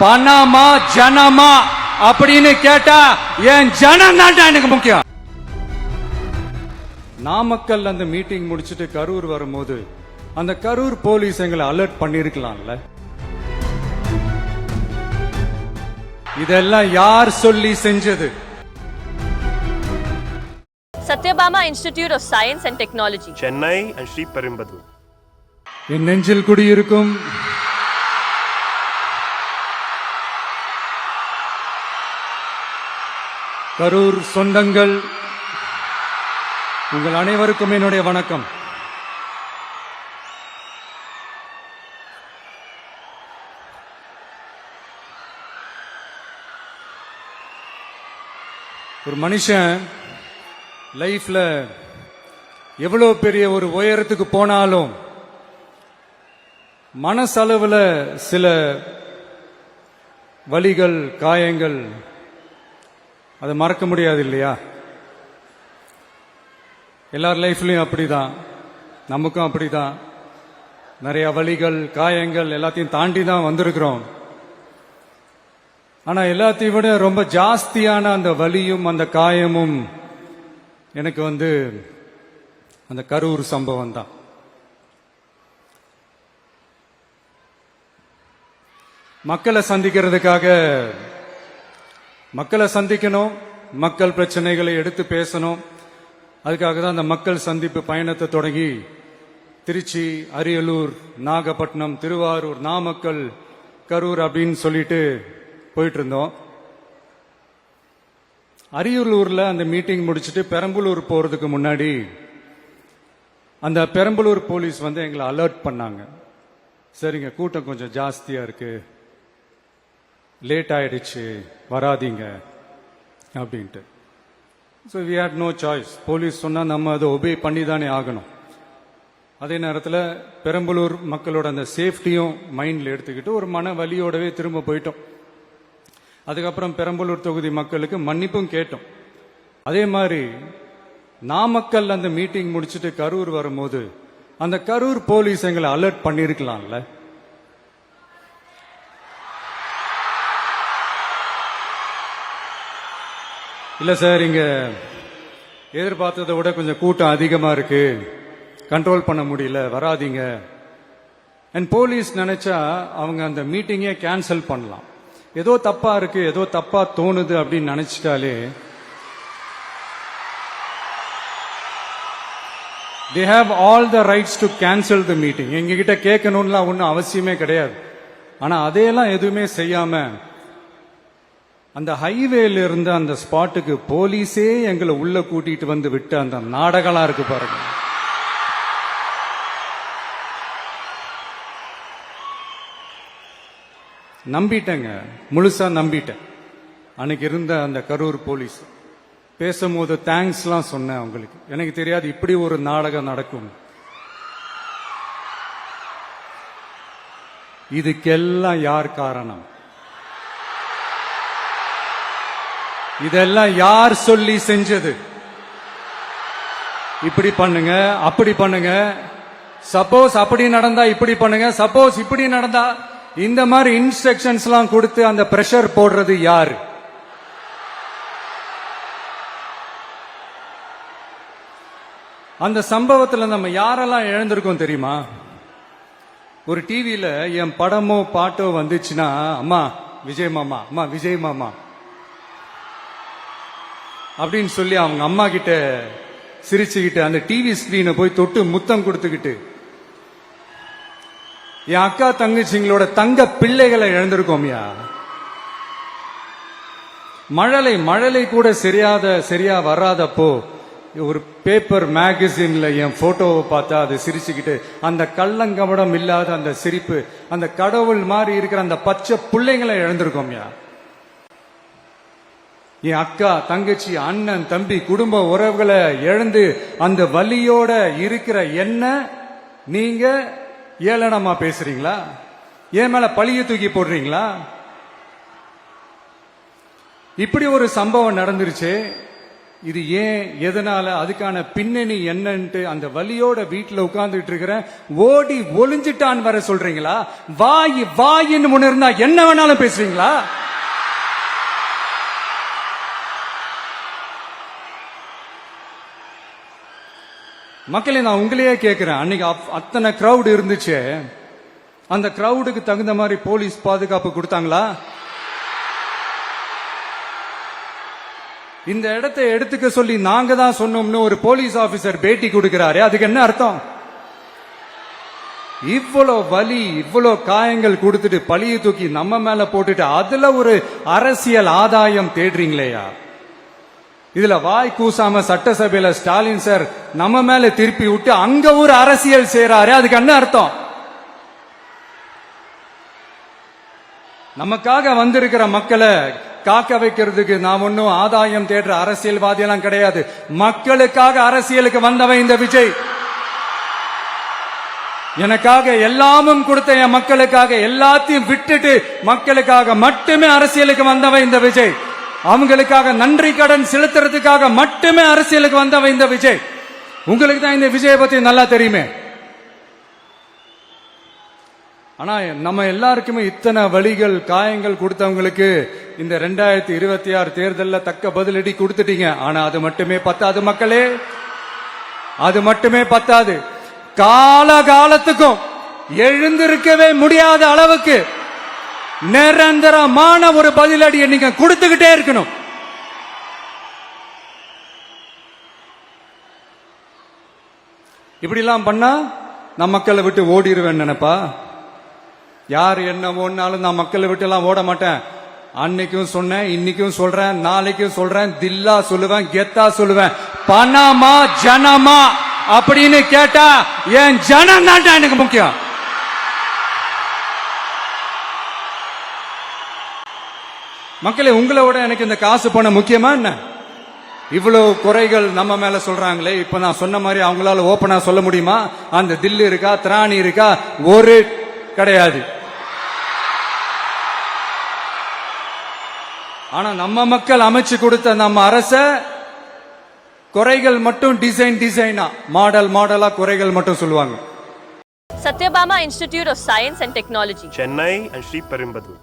பணமா ஜனமா அப்படின்னு கேட்டா என் ஜனம் தான் எனக்கு முக்கியம். நாமக்கல் அந்த மீட்டிங் முடிச்சிட்டு கரூர் வரும்போது அந்த கரூர் போலீஸ் எங்களை அலர்ட் பண்ணிருக்கலாம்ல. இதெல்லாம் யார் சொல்லி செஞ்சது? Satyabama Institute of Science and Technology, Chennai and Sri Perumbudur. என் நெஞ்சில் குடியிருக்கும் கரூர் சொந்தங்கள், உங்கள் அனைவருக்கும் என்னுடைய வணக்கம். ஒரு மனுஷன் லைஃப்ல எவ்வளவு பெரிய ஒரு உயரத்துக்கு போனாலும் மனசளவுல சில வலிகள், காயங்கள், அதை மறக்க முடியாது இல்லையா? எல்லார் லைஃப்லயும் அப்படிதான், நமக்கும் அப்படிதான். நிறைய வலிகள், காயங்கள் எல்லாத்தையும் தாண்டி தான் வந்திருக்கிறோம். ஆனா எல்லாத்தையும் விட ரொம்ப ஜாஸ்தியான அந்த வலியும் அந்த காயமும் எனக்கு அந்த கரூர் சம்பவம் தான். மக்களை சந்திக்கிறதுக்காக மக்களை சந்திக்கணும், மக்கள் பிரச்சனைகளை எடுத்து பேசணும். அதுக்காக தான் அந்த மக்கள் சந்திப்பு பயணத்தை தொடங்கி திருச்சி, அரியலூர், நாகப்பட்டினம், திருவாரூர், நாமக்கல், கரூர் அப்படின்னு சொல்லிட்டு போயிட்டு இருந்தோம். அரியலூர்ல அந்த மீட்டிங் முடிச்சுட்டு பெரம்பலூர் போறதுக்கு முன்னாடி அந்த பெரம்பலூர் போலீஸ் எங்களை அலர்ட் பண்ணாங்க. சரிங்க, கூட்டம் கொஞ்சம் ஜாஸ்தியா இருக்கு, லேட் ஆயிடுச்சு, வராதீங்க அப்படின்ட்டு. So we had no choice. Police சொன்னா நம்ம அதை ஒபே பண்ணி தானே ஆகணும். அதே நேரத்தில் பெரம்பலூர் மக்களோட அந்த சேஃப்டியும் மைண்ட்ல எடுத்துக்கிட்டு ஒரு மன வலியோடவே திரும்ப போயிட்டோம். அதுக்கப்புறம் பெரம்பலூர் தொகுதி மக்களுக்கு மன்னிப்பும் கேட்டோம். அதே மாதிரி நாமக்கல் அந்த மீட்டிங் முடிச்சுட்டு கரூர் வரும்போது அந்த கரூர் போலீஸ் எங்களை அலர்ட் பண்ணிருக்கலாம்ல. இல்ல சார், இங்க எதிர்பார்த்ததை விட கொஞ்சம் கூட்டம் அதிகமா இருக்கு, கண்ட்ரோல் பண்ண முடியல, வராதீங்க. அண்ட் போலீஸ் நினைச்சா அவங்க அந்த மீட்டிங்கே கேன்சல் பண்ணலாம். ஏதோ தப்பா இருக்கு, ஏதோ தப்பா தோணுது அப்படின்னு நினைச்சிட்டாலே they have all the rights to cancel the meeting. எங்ககிட்ட கேட்கணும்லாம் ஒன்றும் அவசியமே கிடையாது. ஆனா அதையெல்லாம் எதுவுமே செய்யாம அந்த ஹைவேல இருந்து அந்த ஸ்பாட்டுக்கு போலீஸே எங்களை உள்ள கூட்டிட்டு வந்து விட்டு அந்த நாடகம்லாம் இருக்கு பாருங்க. நம்பிட்டேங்க, முழுசா நம்பிட்டேன். அன்னைக்கு இருந்த அந்த கரூர் போலீஸ் பேசும்போது தேங்க்ஸ்லாம் சொன்னேன் அவங்களுக்கு. எனக்கு தெரியாது இப்படி ஒரு நாடகம் நடக்கும். இதுக்கெல்லாம் யார் காரணம்? இதெல்லாம் யார் சொல்லி செஞ்சது? இப்படி பண்ணுங்க, அப்படி பண்ணுங்க, சப்போஸ் அப்படி நடந்தா இப்படி பண்ணுங்க, சப்போஸ் இப்படி நடந்தா இந்த மாதிரி இன்ஸ்ட்ரக்ஷன்ஸ் எல்லாம் கொடுத்து அந்த பிரஷர் போடுறது யாரு? அந்த சம்பவத்தில் நம்ம யாரெல்லாம் இழந்திருக்கோம் தெரியுமா? ஒரு டிவியில என் படமோ பாட்டோ வந்துச்சுன்னா, அம்மா விஜய் மாமா, அம்மா விஜய் மாமா அப்படின்னு சொல்லி அவங்க அம்மா கிட்ட சிரிச்சுக்கிட்டு அந்த டிவி ஸ்கிரீனை போய் தொட்டு முத்தம் கொடுத்துக்கிட்டு என் அக்கா தங்கச்சிங்களோட தங்க பிள்ளைகளை இழந்திருக்கோம்யா. மழலை கூட சரியா வராதப்போ ஒரு பேப்பர் மேகசின்ல என் போட்டோவை பார்த்தா அது சிரிச்சுக்கிட்டு அந்த கள்ளங்கபடம் இல்லாத அந்த சிரிப்பு, அந்த கடவுள் மாதிரி இருக்கிற அந்த பச்சை பிள்ளைங்களை இழந்திருக்கோம்யா. என் அக்கா தங்கச்சி, அண்ணன், தம்பி, குடும்ப உறவுகளை இழந்து அந்த வலியோட இருக்கிற என்ன நீங்க ஏளனமா பேசுறீங்களா? என் மேல பழிய தூக்கி போடுறீங்களா? இப்படி ஒரு சம்பவம் நடந்துருச்சு. இது ஏன் எதனால அதுக்கான பின்னணி என்னன்ட்டு அந்த வலியோட வீட்டுல உட்கார்ந்துட்டு இருக்கிற ஓடி ஒளிஞ்சிட்டான் வர சொல்றீங்களா? வாய் வாயின்னு முன்ன இருந்தா என்ன வேணாலும் பேசுவீங்களா? மக்களே, நான் உங்களையே கேட்கிறேன், அன்னைக்கு அத்தனை கிரவுட் இருந்துச்சு, அந்த கிரவுடுக்கு தகுந்த மாதிரி போலீஸ் பாதுகாப்பு கொடுத்தாங்களா? இந்த இடத்தை எடுத்துக்க சொல்லி நாங்க தான் சொன்னோம்னு ஒரு போலீஸ் ஆபீசர் பேட்டி கொடுக்கிறாரு, அதுக்கு என்ன அர்த்தம்? இவ்வளோ வலி, இவ்வளோ காயங்கள் கொடுத்துட்டு பழிய தூக்கி நம்ம மேல போட்டுட்டு அதுல ஒரு அரசியல் ஆதாயம் தேடுறீங்களேயா? இதுல வாய் கூசாம சட்டசபையில ஸ்டாலின் சார் நம்ம மேல திருப்பி விட்டு அங்க ஒரு அரசியல் செய்யறாரு, அதுக்கு என்ன அர்த்தம்? நமக்காக வந்திருக்கிற மக்களை காக்க வைக்கிறதுக்கு நான் ஒன்னும் ஆதாயம் தேடுற அரசியல்வாதி எல்லாம் கிடையாது. மக்களுக்காக அரசியலுக்கு வந்தவன் இந்த விஜய். எனக்காக எல்லாமும் கொடுத்த என் மக்களுக்காக எல்லாத்தையும் விட்டுட்டு மக்களுக்காக மட்டுமே அரசியலுக்கு வந்தவன் இந்த விஜய். அவங்களுக்காக நன்றி கடன் செலுத்துறதுக்காக மட்டுமே அரசியலுக்கு வந்தவன் இந்த விஜய். உங்களுக்கு தான் இந்த விஜயை பத்தி நல்லா தெரியுமே. ஆனா நம்ம எல்லாருக்குமே இத்தனை வலிகள் காயங்கள் கொடுத்தவங்களுக்கு இந்த 2026 தேர்தலில் தக்க பதிலடி கொடுத்துட்டீங்க. ஆனா அது மட்டுமே பத்தாது மக்களே, அது மட்டுமே பத்தாது. காலகாலத்துக்கும் எழுந்திருக்கவே முடியாத அளவுக்கு நிரந்தரமான ஒரு பதிலடியை நீங்க கொடுத்துக்கிட்டே இருக்கணும். இப்படி எல்லாம் பண்ணா நான் மக்களை விட்டு ஓடிடுவேன் நினைப்பா? யார் என்ன ஓடினாலும் நான் மக்களை விட்டு எல்லாம் ஓட மாட்டேன். அன்னைக்கும் சொன்னேன், இன்னைக்கும் சொல்றேன், நாளைக்கும் சொல்றேன், தில்லா சொல்லுவேன், கெத்தா சொல்லுவேன். பணமா ஜனமா அப்படின்னு கேட்டா என் ஜனம் தான் எனக்கு முக்கியம். மக்களே, உங்களை விட எனக்கு இந்த காசு பணம் முக்கியமா என்ன? இவ்வளவு குறைகள் நம்ம மேல சொல்றாங்களே, இப்ப நான் சொன்ன மாதிரி அவங்களால ஓபனா சொல்ல முடியுமா? அந்த தில்லு இருக்கா, திராணி இருக்கா? ஒரு கிடையாது. ஆனா நம்ம மக்கள் அமைச்சு கொடுத்த நம்ம அரச குறைகள் மட்டும் டிசைனா மாடலா குறைகள் மட்டும் சொல்லுவாங்க. Satyabama Institute of Science and Technology, Chennai and Sri Perumbudur.